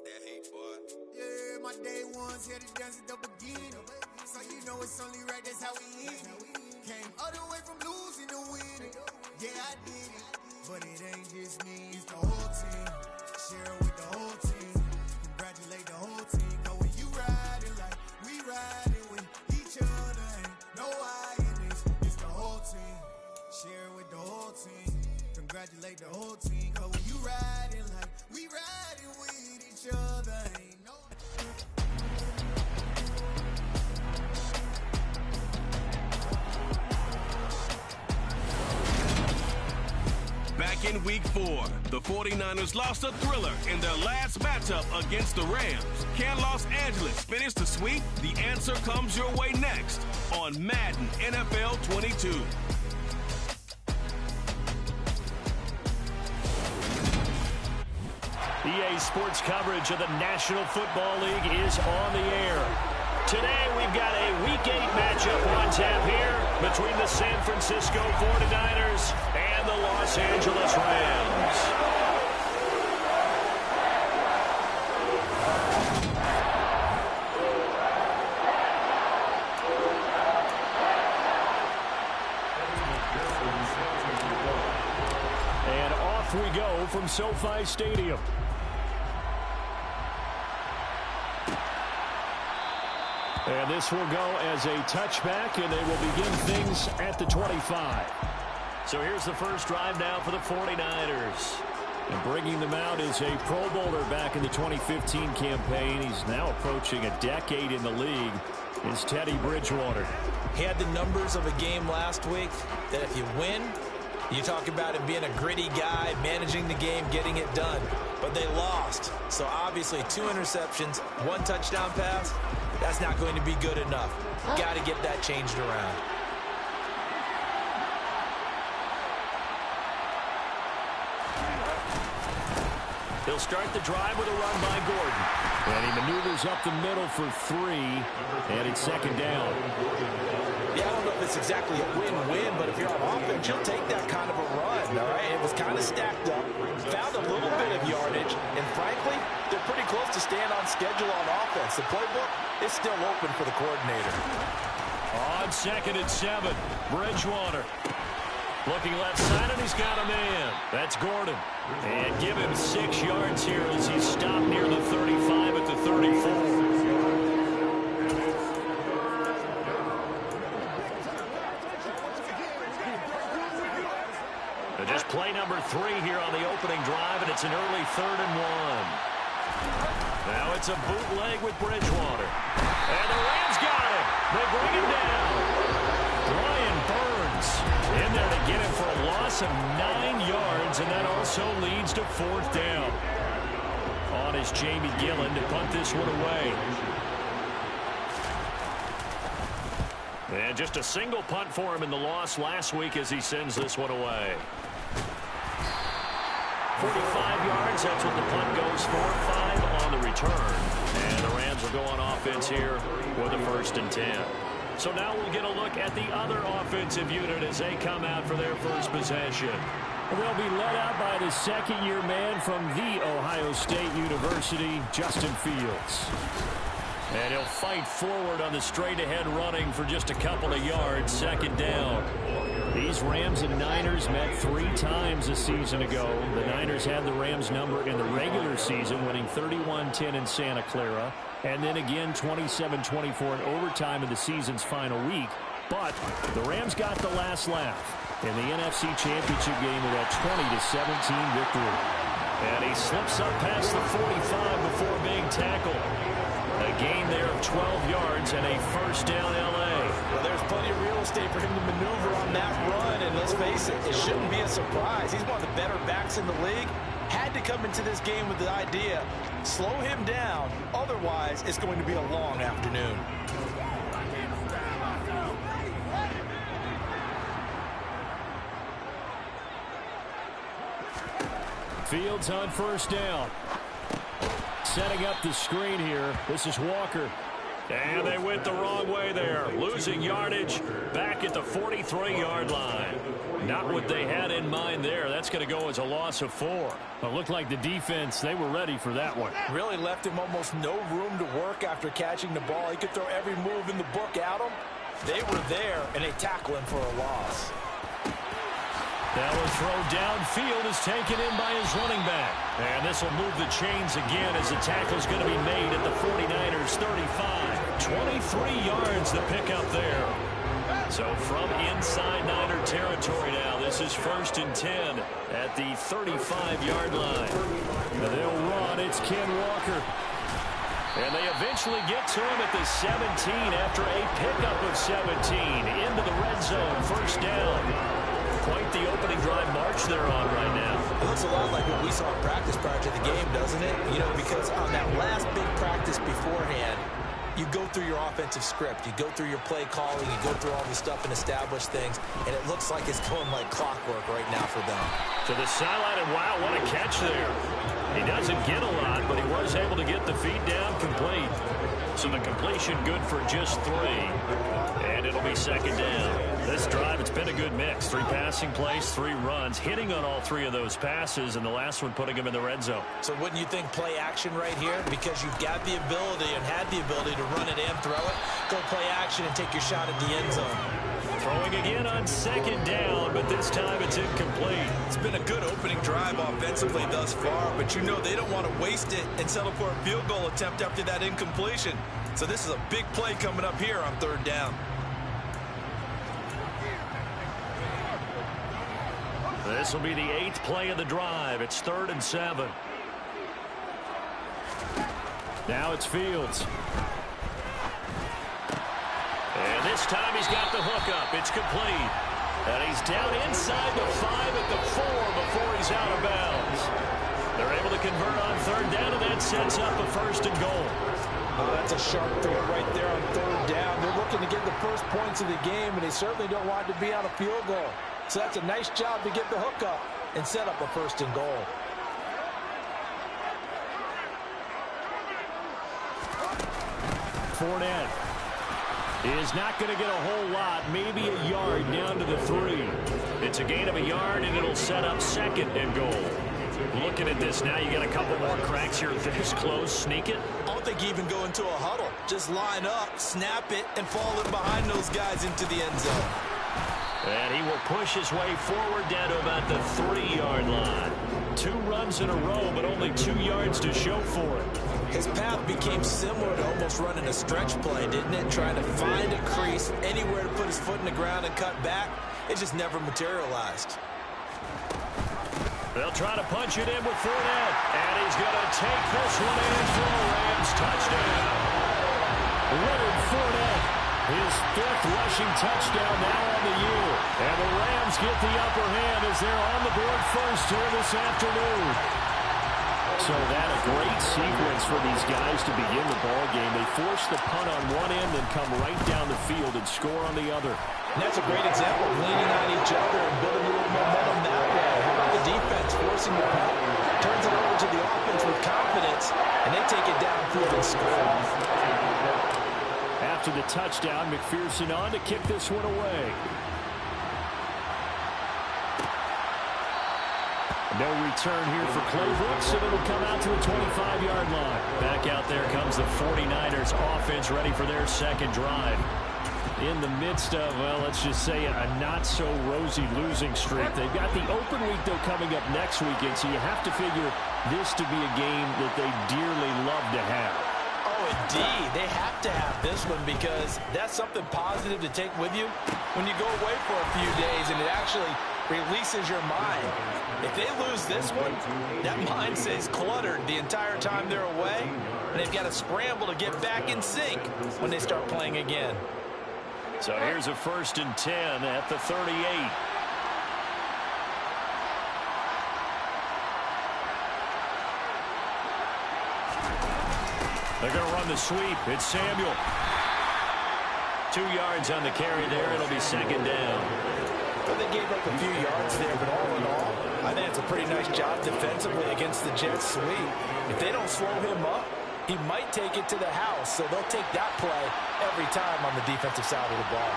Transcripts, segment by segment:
That hate, boy. Yeah, my day ones here to dance at the beginning. So you know it's only right, that's how we end it. Came all the way from losing to winning. Yeah, I did it. But it ain't just me, it's the whole team. Share it with the whole team. Congratulate the whole team. Cause when you riding like we riding with each other, ain't no I in this. It's the whole team. Share it with the whole team. Congratulate the whole team. Cause when you riding like we riding with each other, ain't no. Back in week 4, the 49ers lost a thriller in their last matchup against the Rams. Can Los Angeles finish the sweep? The answer comes your way next on Madden NFL 22. EA Sports coverage of the National Football League is on the air. Today we've got a Week 8 matchup on tap here between the San Francisco 49ers and the Los Angeles Rams. And off we go from SoFi Stadium. And this will go as a touchback, and they will begin things at the 25. So here's the first drive now for the 49ers. And bringing them out is a Pro Bowler back in the 2015 campaign. He's now approaching a decade in the league. Is Teddy Bridgewater. He had the numbers of a game last week that if you win, you talk about him being a gritty guy, managing the game, getting it done. But they lost. So obviously 2 interceptions, 1 touchdown pass. That's not going to be good enough. Got to get that changed around. He'll start the drive with a run by Gordon. And he maneuvers up the middle for 3, and it's second down. Yeah, I don't know if it's exactly a win-win, but if you're on offense, you'll take that kind of a run, all right? It was kind of stacked up, found a little bit of yardage, and frankly, they're pretty close to staying on schedule on offense. The playbook is still open for the coordinator. On 2nd and 7, Bridgewater. Looking left side, and he's got a man. That's Gordon. And give him 6 yards here as he's stopped near the 35 at the 34. Just play number 3 here on the opening drive, and it's an early 3rd and 1. Now it's a bootleg with Bridgewater. And the Rams got him. They bring him down. Ryan Burns in there to get him for a loss of 9 yards, and that also leads to 4th down. On is Jamie Gillen to punt this one away. And just a single punt for him in the loss last week as he sends this one away. 45 yards, that's what the punt goes for. 5 on the return. And the Rams will go on offense here with a 1st and 10. So now we'll get a look at the other offensive unit as they come out for their first possession. They'll be led out by the 2nd-year man from The Ohio State University, Justin Fields. And he'll fight forward on the straight-ahead running for just a couple of yards, 2nd down. These Rams and Niners met 3 times a season ago. The Niners had the Rams number in the regular season, winning 31-10 in Santa Clara, and then again 27-24 in overtime in the season's final week. But the Rams got the last laugh in the NFC Championship game with that 20-17 victory. And he slips up past the 45 before being tackled. A gain there of 12 yards and a 1st down L.A. Well, there's plenty of real estate for him to maneuver on that run, and let's face it, it shouldn't be a surprise. He's one of the better backs in the league. Had to come into this game with the idea, slow him down, otherwise it's going to be a long afternoon. Fields on 1st down. Setting up the screen here. This is Walker. And they went the wrong way there, losing yardage back at the 43-yard line. Not what they had in mind there. That's going to go as a loss of 4. It looked like the defense, they were ready for that one. Really left him almost no room to work after catching the ball. He could throw every move in the book at him. They were there, and they tackle him for a loss. That was throw downfield is taken in by his running back. And this will move the chains again as the tackle is going to be made at the 49ers 35. 23 yards the pickup there. So from inside Niner territory now, this is 1st and 10 at the 35-yard line. They'll run. It's Ken Walker. And they eventually get to him at the 17 after a pickup of 17 into the red zone. 1st down. Quite the opening drive march they're on right now. It looks a lot like what we saw in practice prior to the game, doesn't it? You know, because on that last big practice beforehand, you go through your offensive script. You go through your play calling. You go through all the stuff and establish things. And it looks like it's going like clockwork right now for them. To the sideline, and wow, what a catch there. He doesn't get a lot, but he was able to get the feet down complete. So the completion good for just 3. And it'll be 2nd down. This drive, it's been a good mix. 3 passing plays, 3 runs, hitting on all 3 of those passes, and the last one putting him in the red zone. So wouldn't you think play action right here? Because you've got the ability and had the ability to run it and throw it. Go play action and take your shot at the end zone. Throwing again on 2nd down, but this time it's incomplete. It's been a good opening drive offensively thus far, but you know they don't want to waste it and settle for a field goal attempt after that incompletion. So this is a big play coming up here on 3rd down. This will be the 8th play of the drive. It's 3rd and 7. Now it's Fields. And this time he's got the hook up. It's complete. And he's down inside the 5 at the 4 before he's out of bounds. They're able to convert on 3rd down, and that sets up a 1st and goal. Oh, that's a sharp throw right there on 3rd down. They're looking to get the first points of the game, and they certainly don't want to be on a field goal. So that's a nice job to get the hook up and set up a 1st and goal. Fournette is not going to get a whole lot, maybe a yard down to the 3. It's a gain of a yard, and it'll set up 2nd and goal. Looking at this now, you get a couple more cracks here this close. Sneak it. I don't think you even go into a huddle. Just line up, snap it, and fall in behind those guys into the end zone. And he will push his way forward down to about the 3-yard line. 2 runs in a row, but only 2 yards to show for it. His path became similar to almost running a stretch play, didn't it? Trying to find a crease, anywhere to put his foot in the ground and cut back. It just never materialized. They'll try to punch it in with Fournette. And he's going to take this one in for a Rams touchdown. Leonard Fournette, his 5th rushing touchdown now on the year. And the Rams get the upper hand as they're on the board first here this afternoon. So that a great sequence for these guys to begin the ball game. They force the punt on one end and come right down the field and score on the other. And that's a great example of leaning on each other and building a little momentum that way. How about the defense forcing the punt, turns it over to the offense with confidence, and they take it downfield and score. After the touchdown, McPherson on to kick this one away. No return here for Clay Brooks, and it'll come out to a 25-yard line. Back out there comes the 49ers offense ready for their 2nd drive. In the midst of, well, let's just say a not-so-rosy losing streak. They've got the open week, though, coming up next weekend, so you have to figure this to be a game that they dearly love to have. Oh, indeed. They have to have this one because that's something positive to take with you when you go away for a few days, and it actually releases your mind. If they lose this one, that mind stays cluttered the entire time they're away, and they've got to scramble to get back in sync when they start playing again. So here's a 1st and 10 at the 38. They're going to run the sweep. It's Samuel. 2 yards on the carry there. It'll be 2nd down. Well, they gave up a few yards there, but all in all, I think it's a pretty nice job defensively against the Jets sweep. If they don't slow him up, he might take it to the house, so they'll take that play every time on the defensive side of the ball.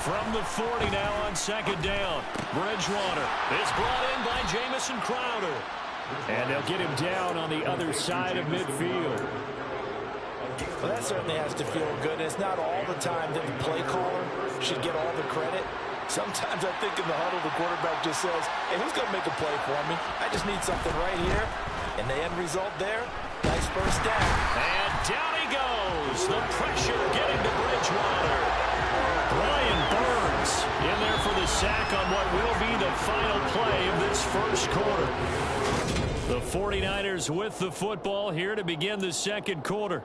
From the 40 now on second down. Bridgewater is brought in by Jamison Crowder. And they'll get him down on the other side of midfield. Well, that certainly has to feel good. It's not all the time that the play caller should get all the credit. Sometimes I think in the huddle, the quarterback just says, hey, who's going to make a play for me? I just need something right here. And the end result there, nice first down. And down he goes. The pressure getting to Bridgewater. Brian Burns in there for the sack on what will be the final play of this first quarter. The 49ers with the football here to begin the second quarter,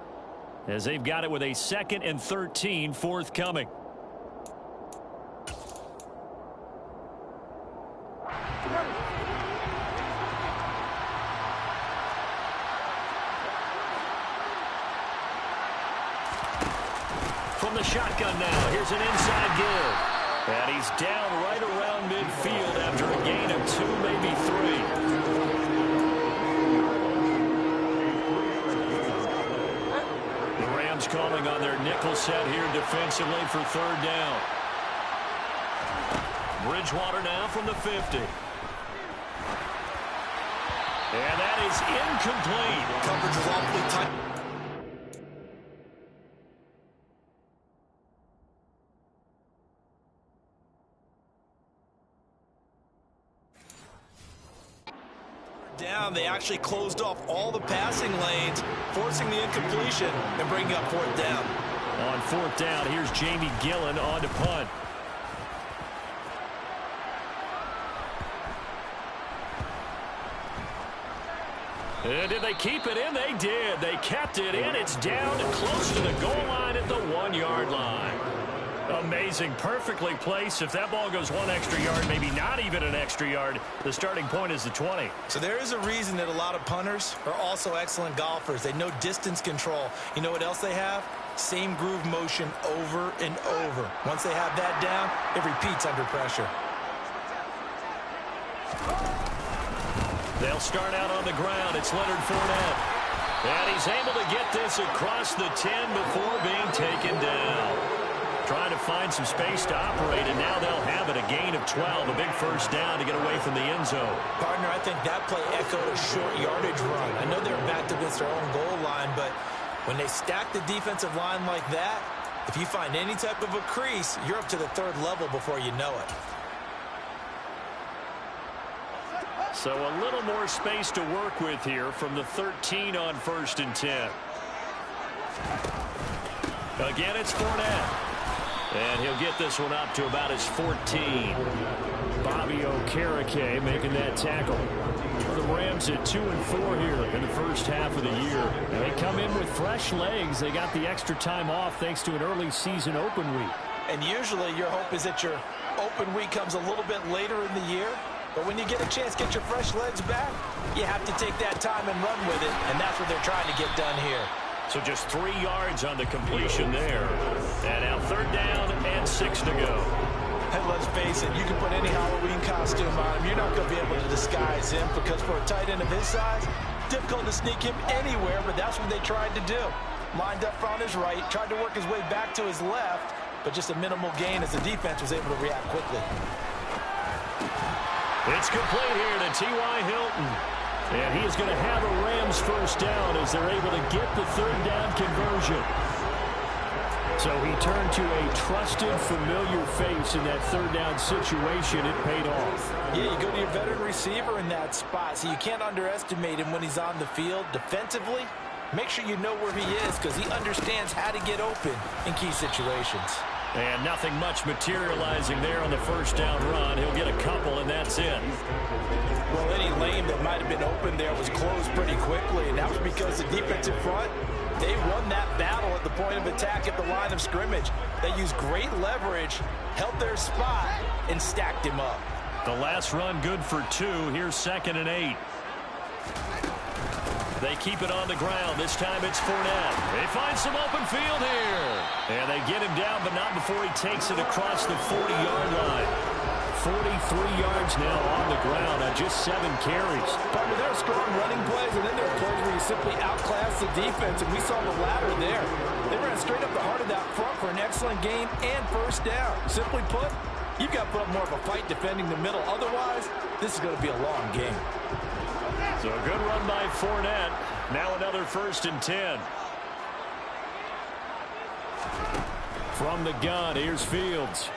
as they've got it with a 2nd and 13 forthcoming. From the shotgun now, here's an inside give. And he's down right around midfield after a gain of 2, maybe 3. Calling on their nickel set here defensively for 3rd down. Bridgewater now from the 50. And that is incomplete. Coverage was awfully tight. Down, they actually closed off all the passing lanes, forcing the incompletion and bringing up 4th down. On 4th down, here's Jamie Gillen on to punt. And did they keep it in? They did. They kept it in. It's down close to the goal line at the 1-yard line. Amazing. Perfectly placed. If that ball goes 1 extra yard, maybe not even an extra yard, the starting point is the 20. So there is a reason that a lot of punters are also excellent golfers. They know distance control. You know what else they have? Same groove motion over and over. Once they have that down, it repeats under pressure. They'll start out on the ground. It's Leonard Fournette. And he's able to get this across the 10 before being taken down. Trying to find some space to operate, and now they'll have it. A gain of 12, a big first down to get away from the end zone. Partner, I think that play echoed a short yardage run. I know they're backed against their own goal line, but when they stack the defensive line like that, if you find any type of a crease, you're up to the 3rd level before you know it. So a little more space to work with here from the 13 on 1st and 10. Again, it's Fournette. And he'll get this one up to about his 14. Bobby Okereke making that tackle. The Rams at 2-4 here in the first half of the year. And they come in with fresh legs. They got the extra time off thanks to an early season open week. And usually your hope is that your open week comes a little bit later in the year. But when you get a chance to get your fresh legs back, you have to take that time and run with it. And that's what they're trying to get done here. So just 3 yards on the completion there. And now 3rd down and 6 to go. And let's face it, you can put any Halloween costume on him. You're not going to be able to disguise him because for a tight end of his size, difficult to sneak him anywhere, but that's what they tried to do. Lined up on his right, tried to work his way back to his left, but just a minimal gain as the defense was able to react quickly. It's complete here to T.Y. Hilton. And he is going to have a Rams first down as they're able to get the 3rd down conversion. So he turned to a trusted, familiar face in that 3rd down situation. It paid off. Yeah, you go to your veteran receiver in that spot, so you can't underestimate him when he's on the field defensively. Make sure you know where he is because he understands how to get open in key situations. And nothing much materializing there on the first down run. He'll get a couple, and that's it. Well, any lane that might have been open there was closed pretty quickly, and that was because the defensive front, they won that battle at the point of attack at the line of scrimmage. They used great leverage, held their spot, and stacked him up. The last run good for 2. Here's 2nd and 8. They keep it on the ground. This time it's Fournette. They find some open field here. And they get him down, but not before he takes it across the 40-yard line. 43 yards now on the ground on just 7 carries. But they're a strong running play. plays, and then there are plays where you simply outclass the defense, and we saw the latter there. They ran straight up the heart of that front for an excellent gain and first down. Simply put, you've got to put up more of a fight defending the middle. Otherwise, this is going to be a long game. So a good run by Fournette. Now another 1st and 10. From the gun, here's Fields.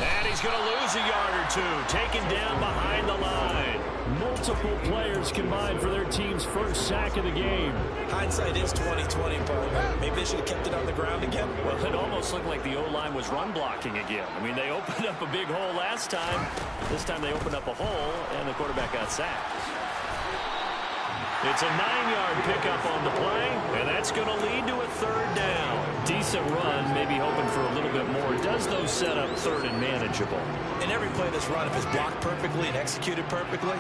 And he's going to lose a yard or two. Taken down behind the line. Multiple players combined for their team's first sack of the game. Hindsight is 20/20, partner. Maybe they should have kept it on the ground again. Well, it almost looked like the O-line was run blocking again. I mean, they opened up a big hole last time. This time they opened up a hole, and the quarterback got sacked. It's a 9-yard pickup on the play, and that's going to lead to a 3rd down. Decent run, maybe hoping for a little bit more. Does those set up 3rd and manageable? In every play that's run, if it's blocked perfectly and executed perfectly,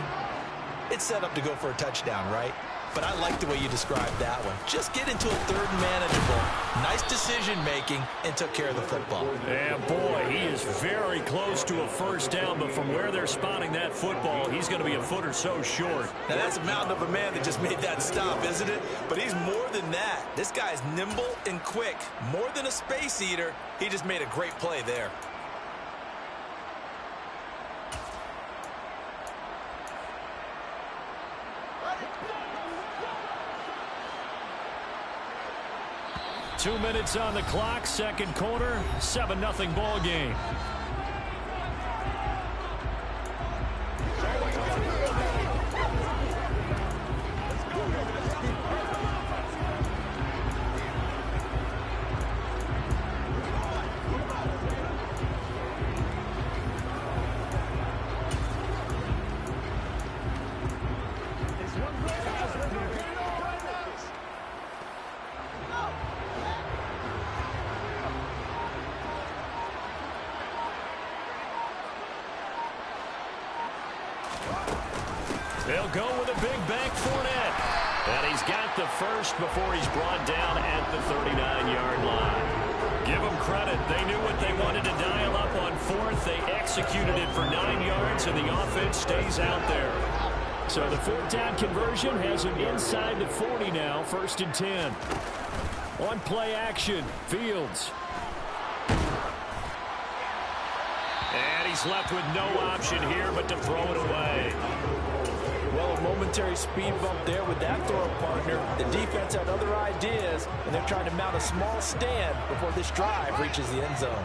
it's set up to go for a touchdown, right? But I like the way you described that one. Just get into a 3rd and manageable. Nice decision-making, and took care of the football. And boy, he is very close to a 1st down, but from where they're spotting that football, he's going to be a foot or so short. Now, that's a mountain of a man that just made that stop, isn't it? But he's more than that. This guy's nimble and quick. More than a space eater, he just made a great play there. Two minutes on the clock, second quarter, 7-0 ball game. They'll go with a big bank Fournette. And he's got the first before he's brought down at the 39-yard line. Give them credit. They knew what they wanted to dial up on 4th. They executed it for 9 yards, and the offense stays out there. So the 4th down conversion has him inside the 40 now, 1st and 10. On play action, Fields. And he's left with no option here but to throw it away. Well, a momentary speed bump there with that throw partner. The defense had other ideas, and they're trying to mount a small stand before this drive reaches the end zone.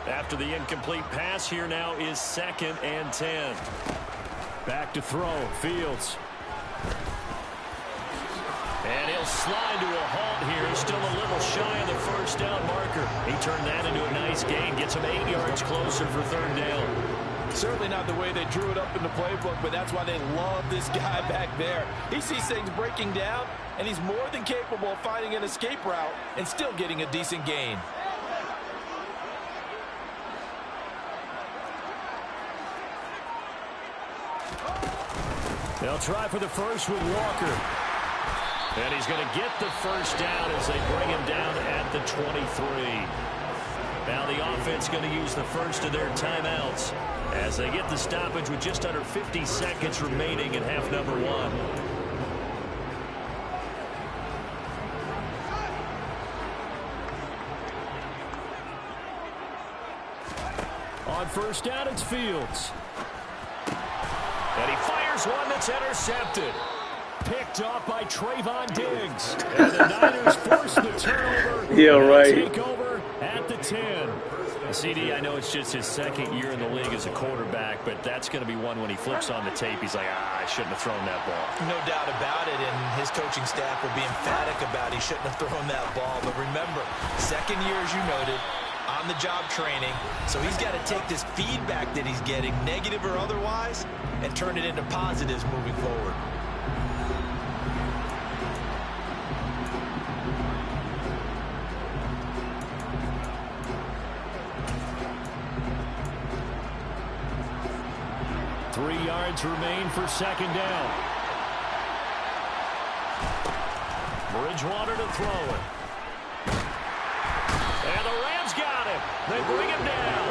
After the incomplete pass, here now is 2nd and 10. Back to throw, Fields. And he'll slide to a halt here. Still a little shy of the 1st down marker. He turned that into a nice gain. Gets him 8 yards closer for 3rd down. Certainly not the way they drew it up in the playbook, but that's why they love this guy back there. He sees things breaking down, and he's more than capable of finding an escape route and still getting a decent gain. They'll try for the first with Walker. And he's going to get the 1st down as they bring him down at the 23. Now the offense going to use the first of their timeouts as they get the stoppage with just under 50 seconds remaining in half number 1. On 1st down, it's Fields. And he fires one that's intercepted. Picked off by Trayvon Diggs. And the Niners force the turnover. Yeah, right. Take over at the 10. CD, I know it's just his 2nd year in the league as a quarterback, but that's going to be one when he flips on the tape. He's like, I shouldn't have thrown that ball. No doubt about it, and his coaching staff will be emphatic about he shouldn't have thrown that ball. But remember, 2nd year, as you noted, on-the-job training, so he's got to take this feedback that he's getting, negative or otherwise, and turn it into positives moving forward. Remain for 2nd down. Bridgewater to throw it. And the Rams got him. They bring him down.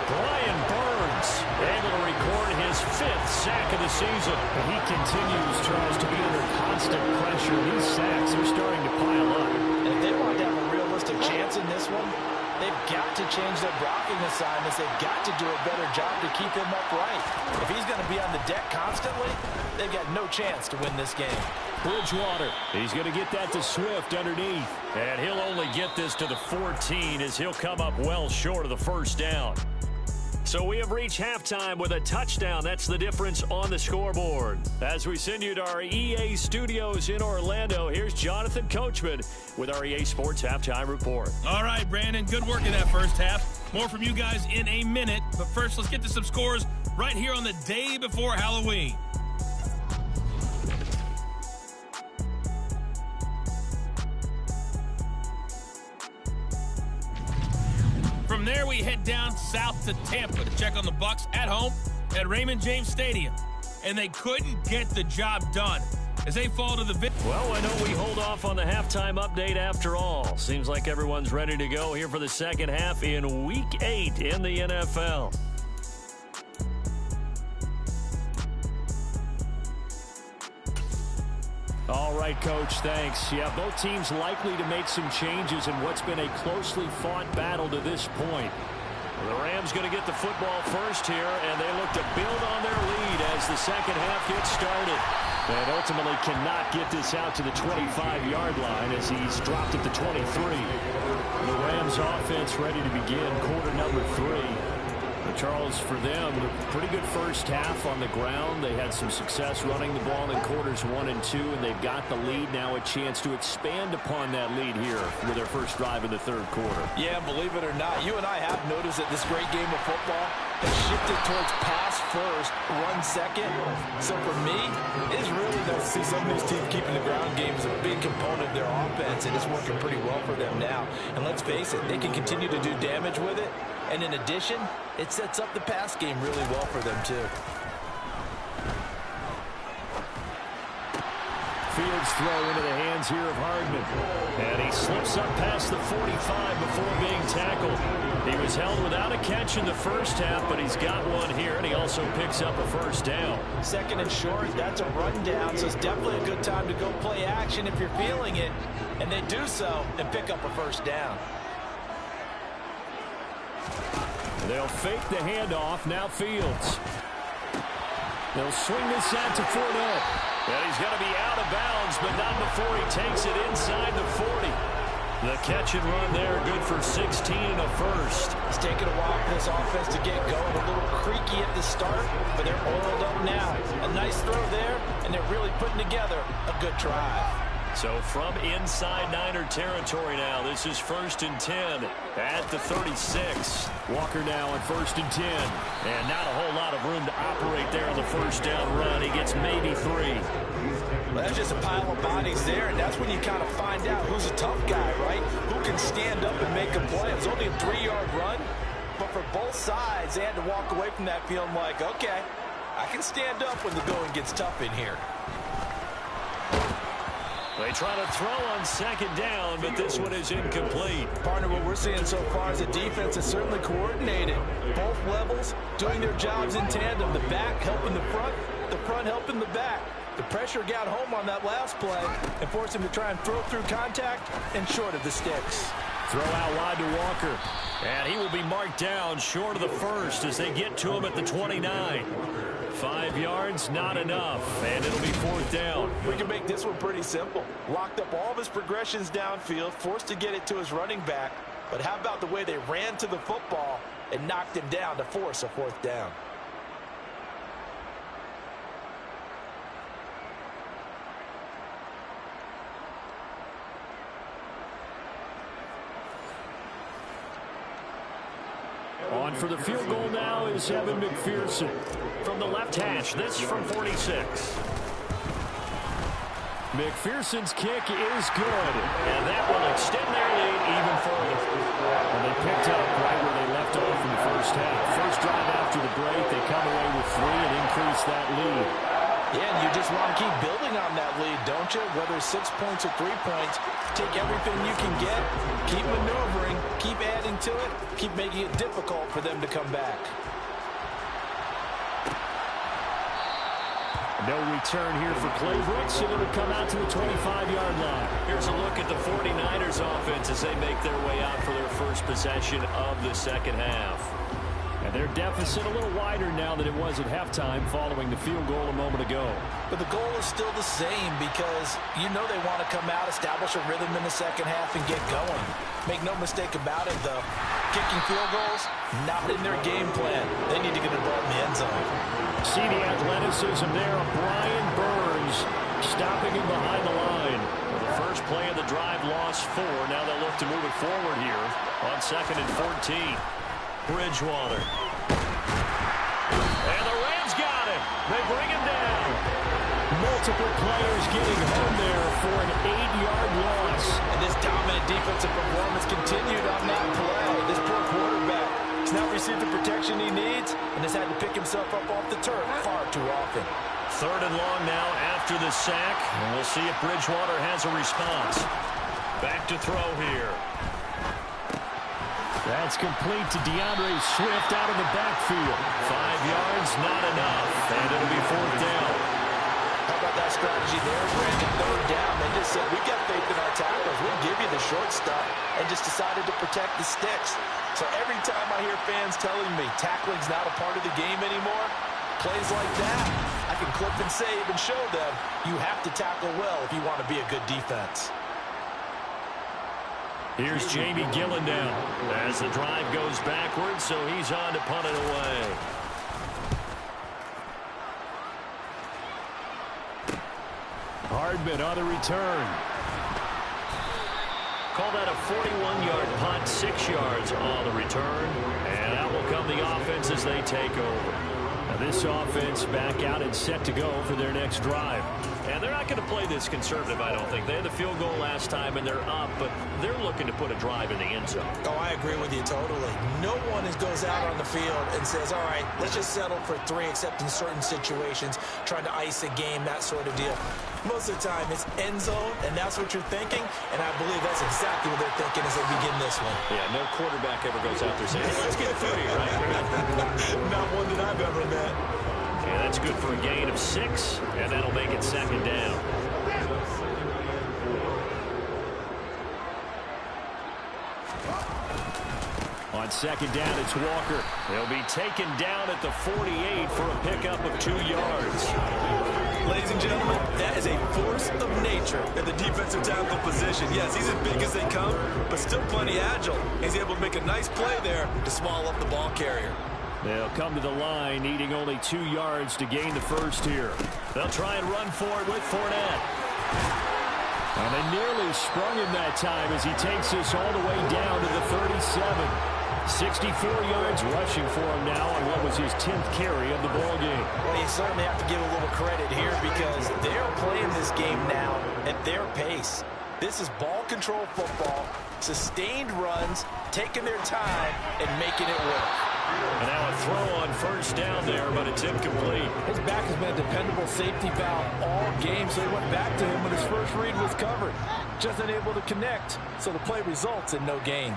Brian Burns Rams, able to record his 5th sack of the season. He continues, Charles, to be under constant pressure. These sacks are starting to pile up. And if they want to have a realistic chance in this one, they've got to change their blocking assignments. They've got to do a better job to keep him upright. If he's going to be on the deck constantly, they've got no chance to win this game. Bridgewater, he's going to get that to Swift underneath. And he'll only get this to the 14 as he'll come up well short of the first down. So we have reached halftime with a touchdown. That's the difference on the scoreboard. As we send you to our EA studios in Orlando, here's Jonathan Coachman with our EA Sports Halftime Report. All right, Brandon, good work in that first half. More from you guys in a minute. But first, let's get to some scores right here on the day before Halloween. From there, we head down south to Tampa to check on the Bucs at home at Raymond James Stadium. And they couldn't get the job done as they fall to the victory. Well, I know we hold off on the halftime update after all. Seems like everyone's ready to go here for the second half in Week 8 in the NFL. All right, Coach, thanks. Yeah, both teams likely to make some changes in what's been a closely fought battle to this point. The Rams going to get the football first here, and they look to build on their lead as the second half gets started. And ultimately cannot get this out to the 25-yard line as he's dropped at the 23. The Rams offense ready to begin quarter number 3. Charles, for them, pretty good first half on the ground. They had some success running the ball in quarters 1 and 2, and they've got the lead now, a chance to expand upon that lead here with their first drive in the third quarter. Yeah, believe it or not, you and I have noticed that this great game of football has shifted towards pass first, run second. So for me, it's really nice to see some of these teams keeping the ground game as a big component of their offense, and it's working pretty well for them now. And let's face it, they can continue to do damage with it. And in addition, it sets up the pass game really well for them, too. Fields throw into the hands here of Hardman. And he slips up past the 45 before being tackled. He was held without a catch in the first half, but he's got one here, and he also picks up a first down. Second and short, that's a rundown, so it's definitely a good time to go play action if you're feeling it. And they do so and pick up a first down. They'll fake the handoff. Now Fields. They'll swing this out to Fournette. And he's going to be out of bounds, but not before he takes it inside the 40. The catch and run there, good for 16 and a first. It's taken a while for this offense to get going. A little creaky at the start, but they're oiled up now. A nice throw there, and they're really putting together a good drive. So from inside Niner territory now, this is 1st and 10 at the 36. Walker now on 1st and 10. And not a whole lot of room to operate there on the first down run. He gets maybe 3. Well, that's just a pile of bodies there, and that's when you kind of find out who's a tough guy, right? Who can stand up and make a play. It was only a 3-yard run, but for both sides, they had to walk away from that feeling like, okay, I can stand up when the going gets tough in here. They try to throw on second down, but this one is incomplete. Partner, what we're seeing so far is the defense is certainly coordinated. Both levels doing their jobs in tandem. The back helping the front helping the back. The pressure got home on that last play and forced him to try and throw through contact and short of the sticks. Throw out wide to Walker. And he will be marked down short of the first as they get to him at the 29. 5 yards, not enough, and it'll be 4th down. We can make this one pretty simple. Locked up all of his progressions downfield, forced to get it to his running back. But how about the way they ran to the football and knocked him down to force a 4th down? On for the field goal now is Evan McPherson. From the left hash, this from 46. McPherson's kick is good. And that will extend their lead even further. And they picked up right where they left off in the first half. First drive after the break, they come away with 3 and increase that lead. Yeah, and you just want to keep building on that lead, don't you? Whether it's 6 points or 3 points, take everything you can get, keep maneuvering, keep adding to it, keep making it difficult for them to come back. No return here for Clay Brooks, and it'll come out to the 25-yard line. Here's a look at the 49ers offense as they make their way out for their first possession of the second half. And their deficit a little wider now than it was at halftime following the field goal a moment ago. But the goal is still the same because you know they want to come out, establish a rhythm in the second half, and get going. Make no mistake about it, though. Kicking field goals, not in their game plan. They need to get the ball in the end zone. See the athleticism there of Brian Burns stopping him behind the line. Well, the first play of the drive lost 4. Now they'll look to move it forward here on 2nd and 14. Bridgewater. And the Rams got him. They bring him down. Multiple players getting home there for an 8-yard loss. And this dominant defensive performance continued on that play. This poor quarterback has not received the protection he needs and has had to pick himself up off the turf far too often. 3rd and long now after the sack. And we'll see if Bridgewater has a response. Back to throw here. That's complete to DeAndre Swift out of the backfield. 5 yards, not enough. And it'll be 4th down. How about that strategy there, Brandon? 3rd down. They just said, we've got faith in our tackles. We'll give you the short stuff, and just decided to protect the sticks. So every time I hear fans telling me tackling's not a part of the game anymore, plays like that, I can clip and save and show them you have to tackle well if you want to be a good defense. Here's Jamie Gillendown as the drive goes backwards, so he's on to punt it away. Hardman on the return. Call that a 41-yard punt, 6 yards on the return. And out will come the offense as they take over. Now this offense back out and set to go for their next drive. And they're not going to play this conservative, I don't think. They had the field goal last time, and they're up, but they're looking to put a drive in the end zone. Oh, I agree with you totally. No one goes out on the field and says, all right, let's just settle for 3, except in certain situations, trying to ice a game, that sort of deal. Most of the time, it's end zone, and that's what you're thinking, and I believe that's exactly what they're thinking as they begin this one. Yeah, no quarterback ever goes out there saying, hey, let's get food here, right? Not one that I've ever met. Yeah, that's good for a gain of 6, and that'll make it 2nd down. On 2nd down, it's Walker. He'll be taken down at the 48 for a pickup of 2 yards. Ladies and gentlemen, that is a force of nature in the defensive tackle position. Yes, he's as big as they come, but still plenty agile. He's able to make a nice play there to swallow up the ball carrier. They'll come to the line, needing only 2 yards to gain the first here. They'll try and run for it with Fournette. And they nearly sprung him that time as he takes us all the way down to the 37. 64 yards rushing for him now on what was his 10th carry of the ball game. Well, you certainly have to give a little credit here because they're playing this game now at their pace. This is ball control football, sustained runs, taking their time, and making it work. And now a throw on 1st down there, but it's incomplete. His back has been a dependable safety valve all game, so he went back to him when his first read was covered. Just unable to connect, so the play results in no gain.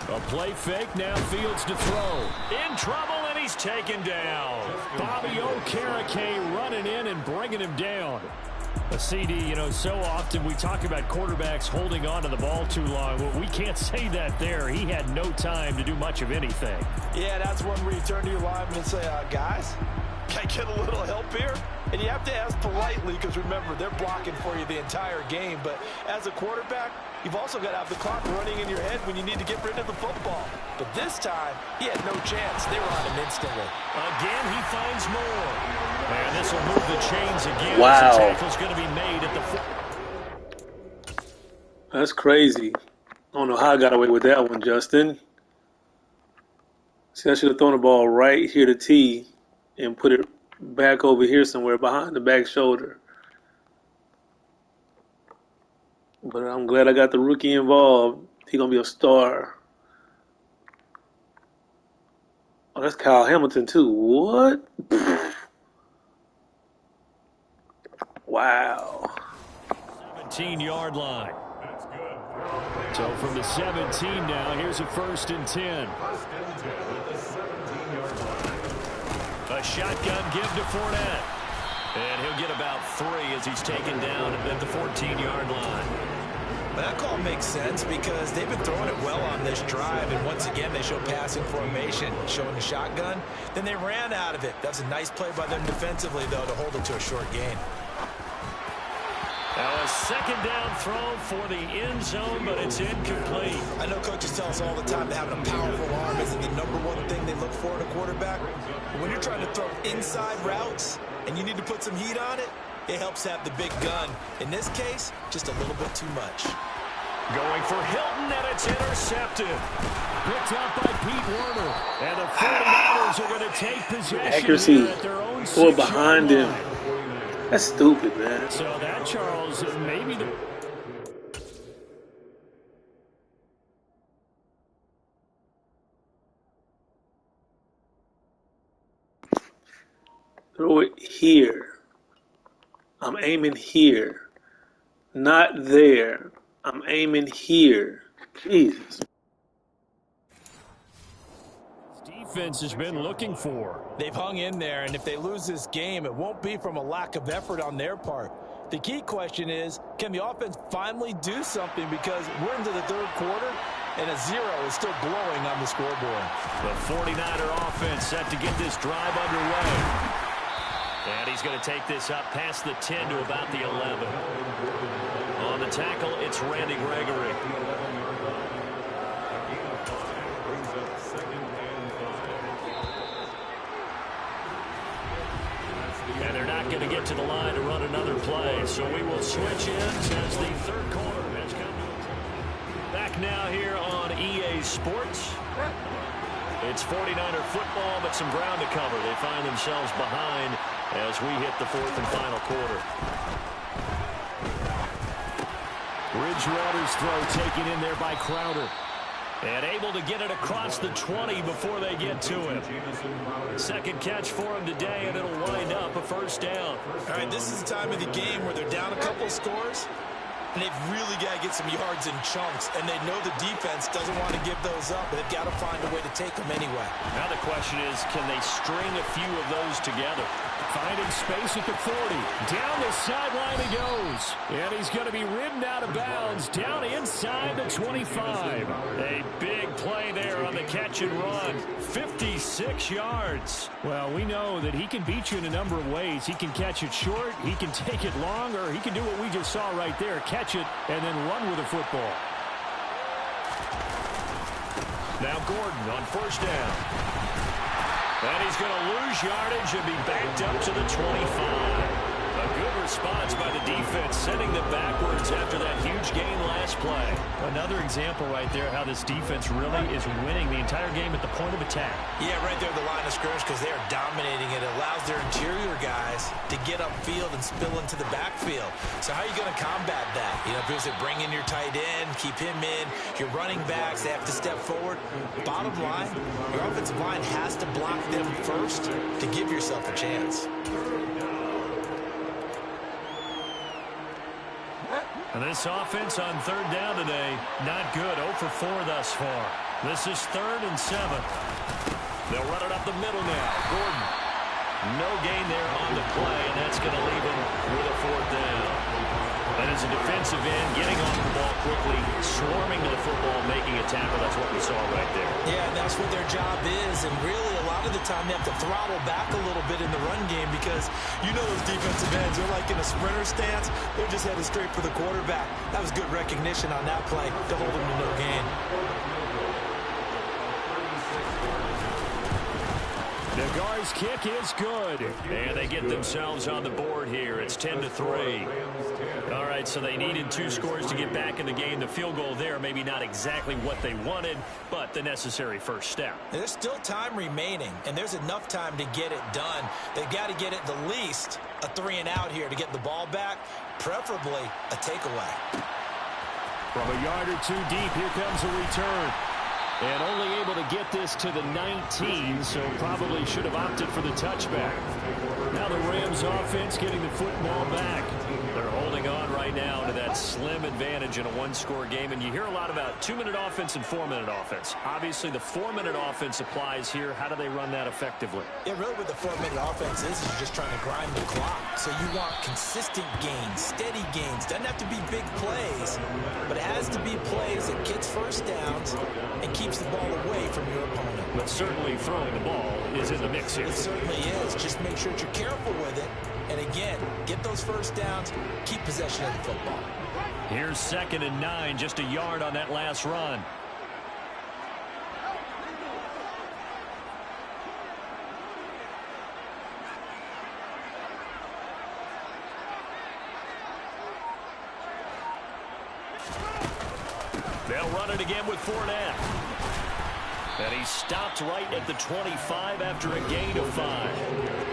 A play fake, now Fields to throw. In trouble, and he's taken down. Bobby Okereke running in and bringing him down. A CD, you know, so often we talk about quarterbacks holding on to the ball too long. Well, we can't say that there. He had no time to do much of anything. Yeah, that's when we turn to your lineman and say, guys, can I get a little help here? And you have to ask politely because, remember, they're blocking for you the entire game. But as a quarterback, you've also got to have the clock running in your head when you need to get rid of the football. But this time, he had no chance. They were on him instantly. Again, he finds more. And this will move the chains again. Wow. The tackle's going to be made at the That's crazy. I don't know how I got away with that one, Justin. See, I should have thrown the ball right here to T and put it back over here somewhere behind the back shoulder. But I'm glad I got the rookie involved. He's going to be a star. Oh, that's Kyle Hamilton, too. What? Wow. 17-yard line. So from the 17 now, here's a 1st and 10. A shotgun give to Fournette. get about 3 as he's taken down at the 14-yard line. That call makes sense because they've been throwing it well on this drive, and once again they show passing formation, showing the shotgun. Then they ran out of it. That's a nice play by them defensively, though, to hold it to a short gain. Now a second down throw for the end zone, but it's incomplete. I know coaches tell us all the time that having a powerful arm isn't the #1 thing they look for in a quarterback. But when you're trying to throw inside routes and you need to put some heat on it, it helps have the big gun. In this case, just a little bit too much. Going for Hilton, and it's intercepted. Picked up by Pete Werner. And the 49ers are going to take possession Accuracy. at their own Go behind him. line. That's stupid, man. So that, Charles, maybe the... Throw it here. I'm aiming here. Not there. I'm aiming here. Jesus. defense has been looking for. They've hung in there, and if they lose this game, it won't be from a lack of effort on their part. The key question is, can the offense finally do something, because we're into the third quarter, and a 0 is still glowing on the scoreboard. The 49er offense set to get this drive underway. And he's going to take this up past the 10 to about the 11. On the tackle, it's Randy Gregory. And they're not going to get to the line to run another play, so we will switch in as the third quarter has come. Back now here on EA Sports. It's 49er football, but some ground to cover. They find themselves behind as we hit the fourth and final quarter. Bridgewater's throw taken in there by Crowder. And able to get it across the 20 before they get to him. Second catch for him today, and it'll wind up a first down. All right, this is the time of the game where they're down a couple of scores, and they've really got to get some yards in chunks, and they know the defense doesn't want to give those up, but they've got to find a way to take them anyway. Now the question is, can they string a few of those together? Finding space at the 40. Down the sideline he goes. And he's going to be ridden out of bounds down inside the 25. A big play there on the catch and run. 56 yards. Well, we know that he can beat you in a number of ways. He can catch it short, he can take it long, or he can do what we just saw right there, catch it and then run with the football. Now Gordon on first down. And he's going to lose yardage and be backed up to the 25. A good response by the defense, sending them backwards after that huge gain last play. Another example right there how this defense really is winning the entire game at the point of attack. Yeah, right there at the line of scrimmage, because they are dominating it. It allows their interior guys to get upfield and spill into the backfield. So how are you going to combat that? You know, if you bring in your tight end, keep him in, your running backs, they have to step forward. Bottom line, your offensive line has to block them first to give yourself a chance. And this offense on third down today, not good. 0 for 4 thus far. This is 3rd and 7. They'll run it up the middle now. Gordon, no gain there on the play, and that's going to leave him with a 4th down. And as a defensive end, getting off the ball quickly, swarming to the football, making a tackle, that's what we saw right there. Yeah, and that's what their job is, and really a lot of the time they have to throttle back a little bit in the run game, because you know those defensive ends, they're like in a sprinter stance, they're just headed straight for the quarterback. That was good recognition on that play to hold him to no gain. The Guards' kick is good. And they get themselves on the board here. It's 10-3. All right, so they needed 2 scores to get back in the game. The field goal there, maybe not exactly what they wanted, but the necessary first step. There's still time remaining, and there's enough time to get it done. They've got to get at the least a 3-and-out here to get the ball back, preferably a takeaway. From a yard or 2 deep, here comes a return. And only able to get this to the 19, so probably should have opted for the touchback. Now the Rams offense getting the football back. They're holding on right now to that slim advantage in a one-score game. And you hear a lot about 2-minute offense and 4-minute offense. Obviously, the 4-minute offense applies here. How do they run that effectively? Yeah, really what the 4-minute offense is you're just trying to grind the clock. So you want consistent gains, steady gains. Doesn't have to be big plays, but it has to be plays that gets first downs and keeps the ball away from your opponent. But certainly throwing the ball is in the mix here. It certainly is. Just make sure that you're careful with it. And again, get those first downs, keep possession of the football. Here's 2nd and 9, just a yard on that last run. They'll run it again with Fournette. And he stopped right at the 25 after a gain of 5.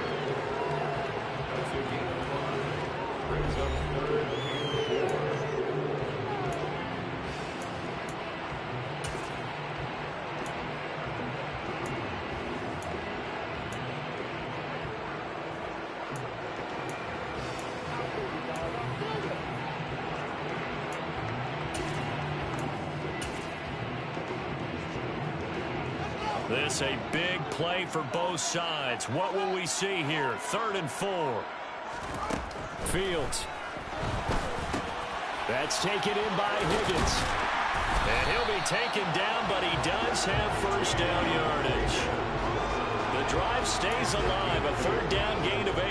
This a big play for both sides. What will we see here? 3rd and 4. Fields. That's taken in by Higgins. And he'll be taken down, but he does have first down yardage. The drive stays alive. A 3rd down gain of 8.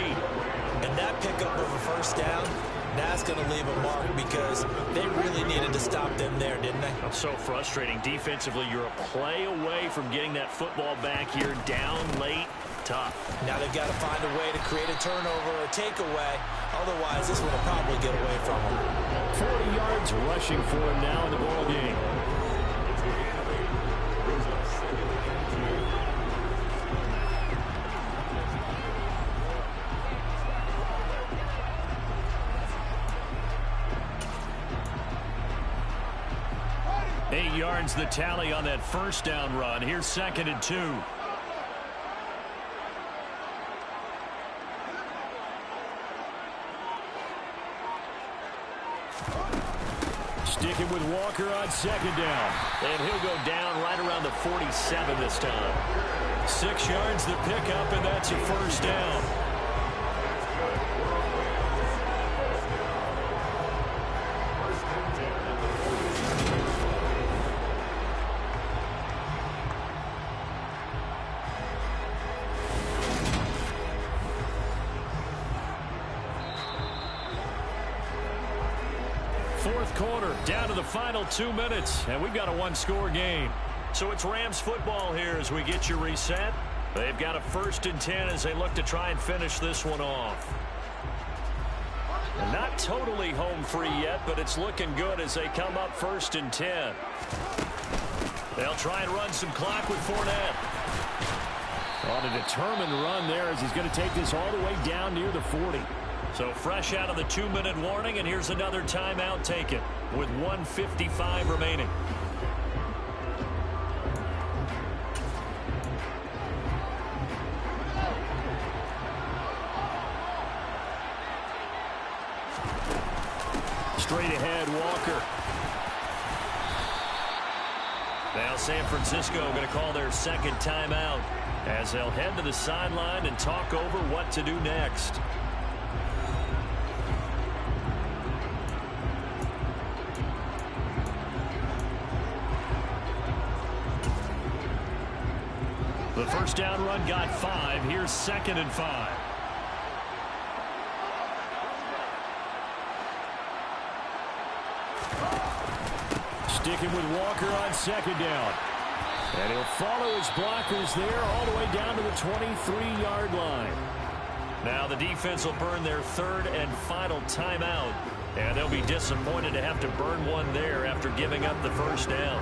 And that pickup of a first down, that's going to leave a mark because they really needed to stop them there, didn't they? That's so frustrating. Defensively, you're a play away from getting that football back here, down late, tough. Now they've got to find a way to create a turnover or a takeaway. Otherwise, this one will probably get away from them. 40 yards rushing for him now in the ball game. The tally on that first down run. Here's 2nd and 2. Sticking with Walker on 2nd down. And he'll go down right around the 47 this time. 6 yards the pickup, and that's a first down. Down to the final 2 minutes, and we've got a one-score game. So it's Rams football here as we get you reset. They've got a 1st and 10 as they look to try and finish this one off. Not totally home free yet, but it's looking good as they come up 1st and 10. They'll try and run some clock with Fournette. On a determined run there as he's going to take this all the way down near the 40. So fresh out of the 2-minute warning, and here's another timeout taken with 1:55 remaining. Straight ahead, Walker. Now San Francisco going to call their 2nd timeout as they'll head to the sideline and talk over what to do next. The first down run got 5. Here's 2nd and 5. Sticking with Walker on 2nd down. And he'll follow his blockers there all the way down to the 23-yard line. Now the defense will burn their 3rd and final timeout. And they'll be disappointed to have to burn one there after giving up the first down.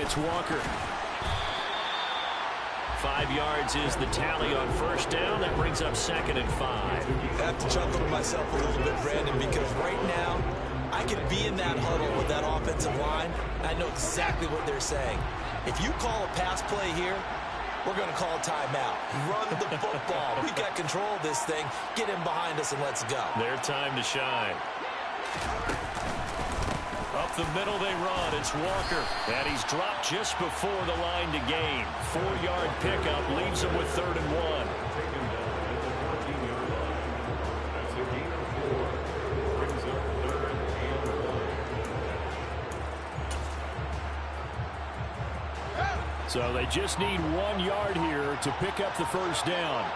It's Walker. 5 yards is the tally on first down. That brings up 2nd and 5. I have to chuckle to myself a little bit, Brandon, because right now I could be in that huddle with that offensive line. I know exactly what they're saying. If you call a pass play here, we're going to call a timeout. Run the football. We've got control of this thing. Get him behind us and let's go. Their time to shine. Up the middle they run. It's Walker. And he's dropped just before the line to gain. 4-yard pickup leaves him with 3rd and 1. So they just need 1 yard here to pick up the first down.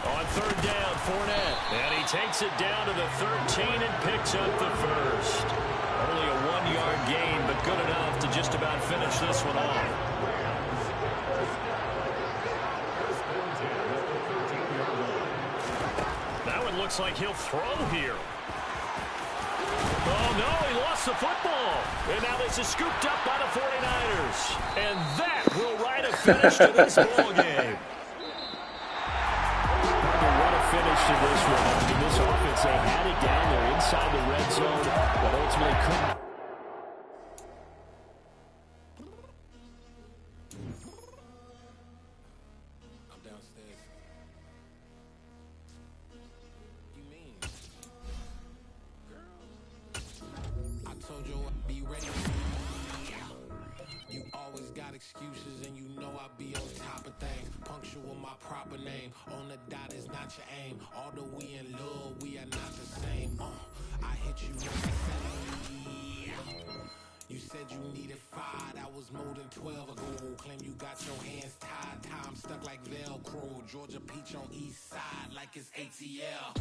On 3rd down, Fournette. And he takes it down to the 13 and picks up the first. Only a 1-yard gain, but good enough to just about finish this one off. Now it looks like he'll throw here. Oh, no, he lost the football. And now this is scooped up by the 49ers. And that will write a finish to this ballgame. What a finish to this one. I mean, this offense, they had it down there inside the red zone, but ultimately couldn't. I'm downstairs. You mean? Girl, I told you I'd be ready. You always got excuses and you know I'll be on top of things. Punctual my proper name. On the dot is not your aim. Although we in love, we are not the same. I hit you with the same. You said you needed 5. That was more than 12 ago. Claim you got your hands tied. Time stuck like Velcro. Georgia Peach on east side like it's ATL.